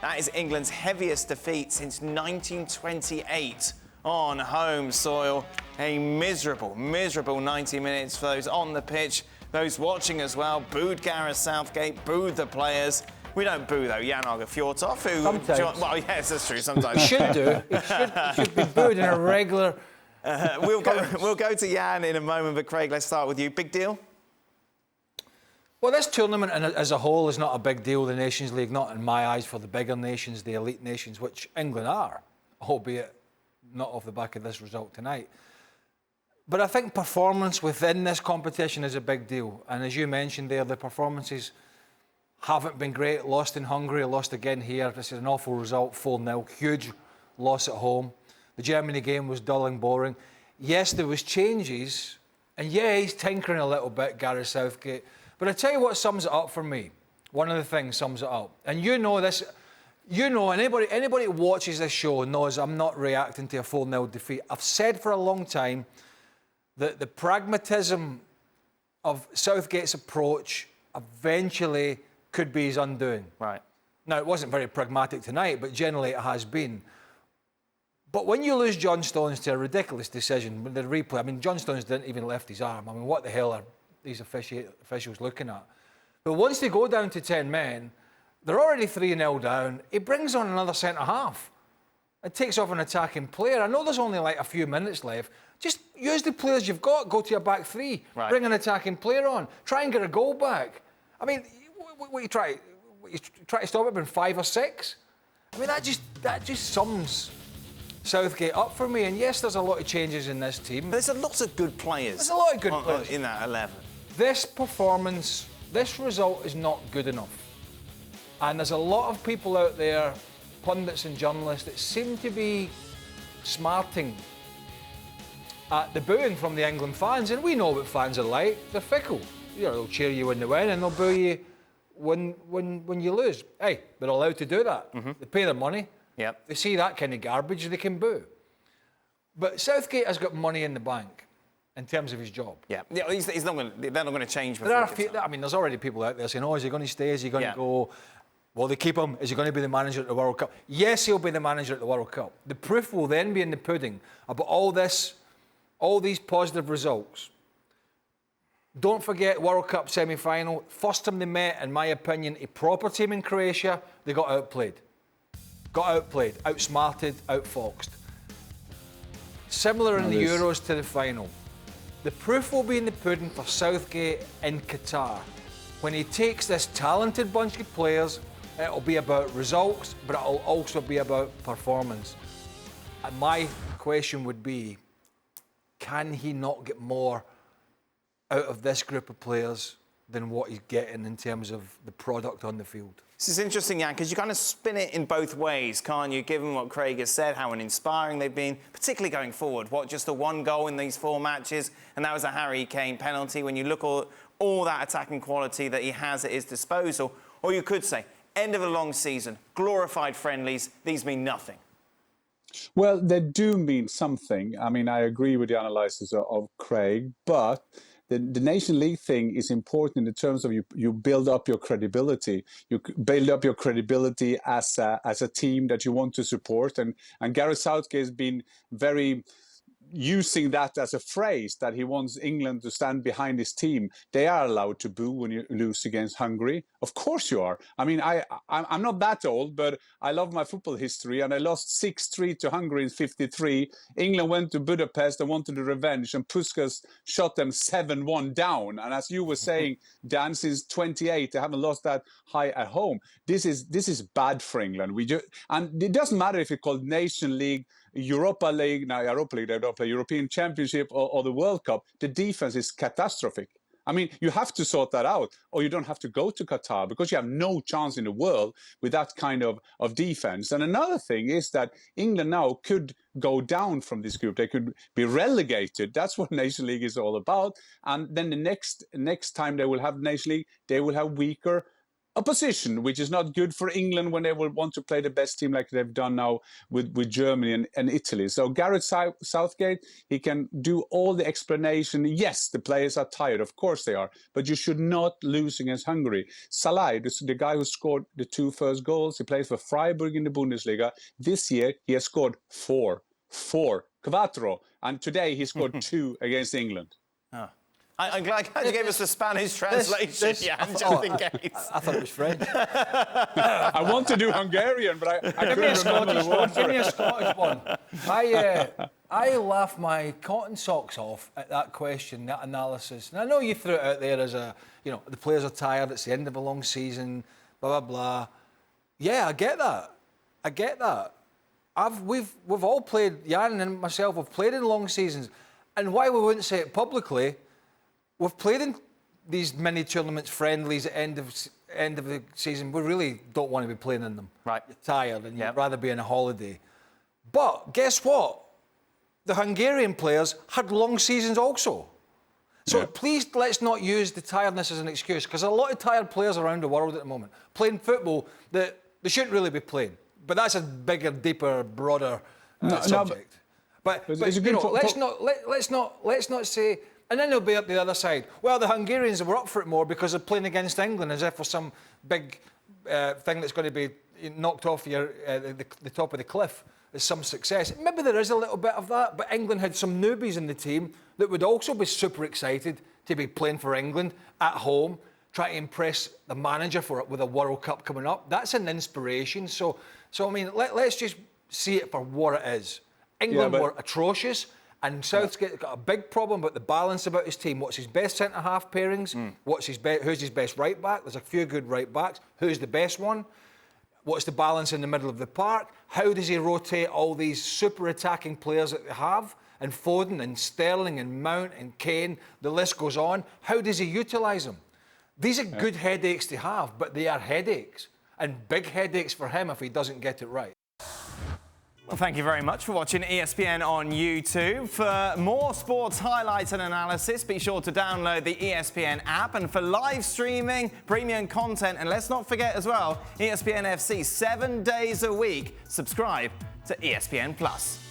That is England's heaviest defeat since 1928 on home soil. A miserable 90 minutes for those on the pitch, those watching as well. Booed Gareth Southgate, booed the players. We don't boo, though, Jan Åge Fjortoft, who... Sometimes. Well, yes, that's true, sometimes. He should do. He should be booed in a regular... We'll go to Jan in a moment, but Craig, let's start with you. Big deal? Well, this tournament as a whole is not a big deal, the Nations League, not in my eyes for the bigger nations, the elite nations, which England are, albeit not off the back of this result tonight. But I think performance within this competition is a big deal. And as you mentioned there, the performances haven't been great. Lost in Hungary, lost again here. This is an awful result, 4-0. Huge loss at home. The Germany game was dull and boring. Yes, there was changes. And yeah, he's tinkering a little bit, Gareth Southgate. But I tell you what sums it up for me. One of the things sums it up. And you know this, anybody who watches this show knows I'm not reacting to a 4-0 defeat. I've said for a long time that the pragmatism of Southgate's approach eventually could be his undoing. Right. Now, it wasn't very pragmatic tonight, but generally it has been. But when you lose John Stones to a ridiculous decision, with the replay, I mean, John Stones didn't even lift his arm. I mean, what the hell are these officials looking at? But once they go down to 10 men, they're already 3-0 down. He brings on another centre-half. It takes off an attacking player. I know there's only like a few minutes left. Just use the players you've got. Go to your back three. Right. Bring an attacking player on. Try and get a goal back. I mean, what you try to stop it in 5 or 6? I mean, that just sums Southgate up for me. And yes, there's a lot of changes in this team. There's a lot of good players. There's a lot of good players in that 11. This performance, this result is not good enough. And there's a lot of people out there, pundits and journalists, that seem to be smarting at the booing from the England fans. And we know what fans are like. They're fickle. You know, they'll cheer you when they win and they'll boo you when you lose. Hey, they're allowed to do that. Mm-hmm. They pay their money. Yep. They see that kind of garbage, they can boo. But Southgate has got money in the bank in terms of his job. Yeah, he's not going. They're not going to change. There are there's already people out there saying, "Oh, is he going to stay? Is he going to go? Will they keep him? Is he going to be the manager at the World Cup?" Yes, he'll be the manager at the World Cup. The proof will then be in the pudding about all these positive results. Don't forget World Cup semi-final. First time they met, in my opinion, a proper team in Croatia. They got outplayed. Outsmarted, outfoxed. Similar in the Euros to the final. The proof will be in the pudding for Southgate in Qatar. When he takes this talented bunch of players, it'll be about results, but it'll also be about performance. And my question would be, can he not get more out of this group of players than what he's getting in terms of the product on the field? This is interesting, Jan, because you kind of spin it in both ways, can't you? Given what Craig has said, how inspiring they've been, particularly going forward. What, just the one goal in these 4 matches, and that was a Harry Kane penalty. When you look at all that attacking quality that he has at his disposal, or you could say, end of a long season, glorified friendlies, these mean nothing. Well, they do mean something. I mean, I agree with the analysis of Craig, but the Nation League thing is important in terms of you build up your credibility. You build up your credibility as a team that you want to support. And Gareth Southgate has been very using that as a phrase, that he wants England to stand behind his team. They are allowed to boo when you lose against Hungary. Of course you are. I mean, I'm not that old, but I love my football history, and I lost 6-3 to Hungary in '53. England went to Budapest and wanted the revenge, and Puskas shot them 7-1 down. And as you were saying, Dan, since '28, they haven't lost that high at home. This is bad for England. And it doesn't matter if it's called Nation League, Europa League, they don't play European Championship or the World Cup. The defense is catastrophic. I mean, you have to sort that out, or you don't have to go to Qatar, because you have no chance in the world with that kind of defense. And another thing is that England now could go down from this group. They could be relegated. That's what Nation League is all about. And then the next time they will have Nation League, they will have weaker opposition, which is not good for England when they will want to play the best team like they've done now with Germany and Italy. So Gareth Southgate, he can do all the explanation. Yes, the players are tired, of course they are, but you should not lose against Hungary. Salah, the guy who scored the 2 first goals, he plays for Freiburg in the Bundesliga. This year, he has scored quattro, and today he scored 2 against England. Oh. I'm glad you gave us the Spanish translation, just in case. I thought it was French. I want to do Hungarian, but I Give me a couldn't remember the Scottish one. words. Give me a Scottish one. I laugh my cotton socks off at that question, that analysis. And I know you threw it out there as the players are tired, it's the end of a long season, blah, blah, blah. Yeah, I get that. We've all played, Jan and myself have played in long seasons. And why we wouldn't say it publicly, we've played in these mini tournaments, friendlies at end of the season. We really don't want to be playing in them. Right. You're tired and you'd rather be on a holiday. But guess what? The Hungarian players had long seasons also. So please let's not use the tiredness as an excuse, because a lot of tired players around the world at the moment playing football that they shouldn't really be playing. But that's a bigger, deeper, broader subject. But let's not say. And then they'll be up the other side. Well, the Hungarians were up for it more because they're playing against England, as if for some big thing that's going to be knocked off the top of the cliff is some success. Maybe there is a little bit of that, but England had some newbies in the team that would also be super excited to be playing for England at home, trying to impress the manager with a World Cup coming up. That's an inspiration. So I mean, let's just see it for what it is. England were atrocious. And Southgate's got a big problem about the balance about his team. What's his best centre-half pairings? Who's his best right-back? There's a few good right-backs. Who's the best one? What's the balance in the middle of the park? How does he rotate all these super attacking players that they have? And Foden and Sterling and Mount and Kane, the list goes on. How does he utilise them? These are good headaches to have, but they are headaches. And big headaches for him if he doesn't get it right. Well, thank you very much for watching ESPN on YouTube. For more sports highlights and analysis, be sure to download the ESPN app. And for live streaming, premium content, and let's not forget as well, ESPN FC 7 days a week. Subscribe to ESPN+.